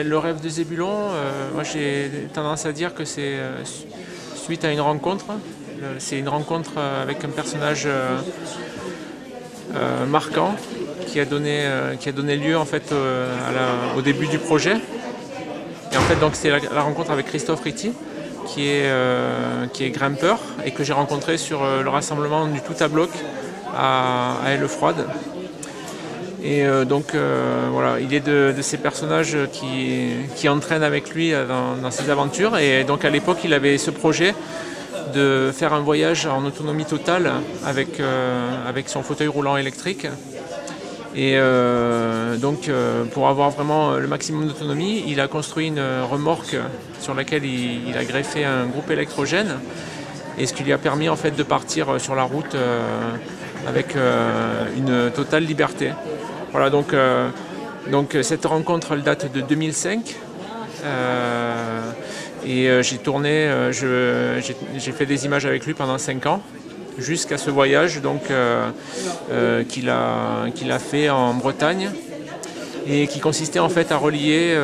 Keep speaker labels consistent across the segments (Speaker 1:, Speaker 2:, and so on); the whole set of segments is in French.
Speaker 1: Le rêve de Zébulon, moi j'ai tendance à dire que c'est suite à une rencontre. C'est une rencontre avec un personnage marquant qui a donné lieu en fait au début du projet. Et en fait donc c'est la rencontre avec Christophe Ritty qui est grimpeur et que j'ai rencontré sur le rassemblement du Tout à Bloc à Aix-le-Froide. Et voilà, il est de ces personnages qui entraînent avec lui dans ses aventures. Et donc à l'époque, il avait ce projet de faire un voyage en autonomie totale avec son fauteuil roulant électrique. Et pour avoir vraiment le maximum d'autonomie, il a construit une remorque sur laquelle il a greffé un groupe électrogène. Et ce qui lui a permis en fait de partir sur la route avec une totale liberté. Voilà, donc cette rencontre elle date de 2005 j'ai tourné, j'ai fait des images avec lui pendant 5 ans jusqu'à ce voyage qu'il a fait en Bretagne et qui consistait en fait à relier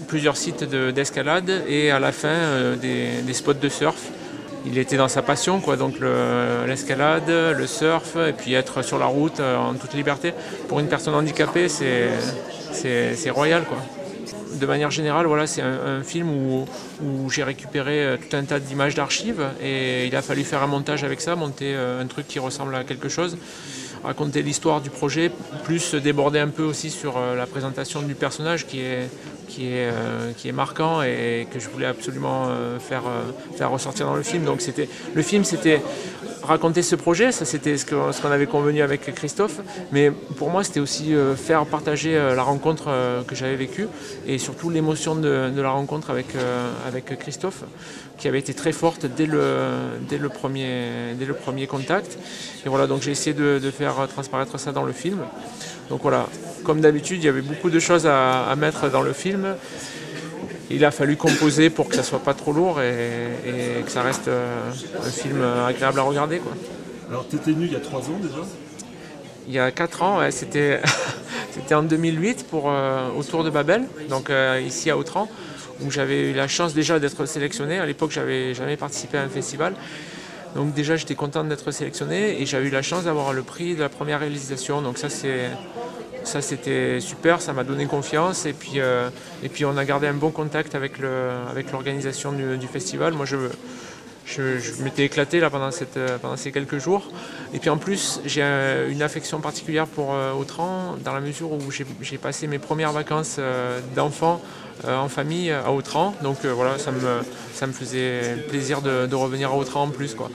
Speaker 1: plusieurs sites d'escalade et à la fin des spots de surf. Il était dans sa passion, quoi, donc l'escalade, le surf, et puis être sur la route en toute liberté. Pour une personne handicapée, c'est royal, quoi. De manière générale, voilà, c'est un film où j'ai récupéré tout un tas d'images d'archives et il a fallu faire un montage avec ça, monter un truc qui ressemble à quelque chose, raconter l'histoire du projet, plus déborder un peu aussi sur la présentation du personnage qui est marquant et que je voulais absolument faire ressortir dans le film. Donc le film c'était raconter ce projet, ça c'était ce qu'on avait convenu avec Christophe, mais pour moi c'était aussi faire partager la rencontre que j'avais vécue et surtout l'émotion de la rencontre avec Christophe qui avait été très forte dès le premier contact. Et voilà, donc j'ai essayé de faire transparaître ça dans le film. Donc voilà, comme d'habitude, il y avait beaucoup de choses à mettre dans le film. Il a fallu composer pour que ça soit pas trop lourd et que ça reste un film agréable à regarder, quoi.
Speaker 2: Alors tu étais venu il y a 3 ans déjà?
Speaker 1: Il y a 4 ans, ouais, c'était en 2008 pour au Tour de Babel, donc ici à Autran, où j'avais eu la chance déjà d'être sélectionné. À l'époque, j'avais jamais participé à un festival. Donc déjà, j'étais content d'être sélectionné et j'avais eu la chance d'avoir le prix de la première réalisation. Donc ça c'était super, ça m'a donné confiance et puis on a gardé un bon contact avec l'organisation du festival. Moi, je m'étais éclaté là pendant ces quelques jours. Et puis en plus, j'ai une affection particulière pour Autran, dans la mesure où j'ai passé mes premières vacances d'enfant en famille à Autran. Donc voilà, ça me faisait plaisir de revenir à Autran en plus, quoi.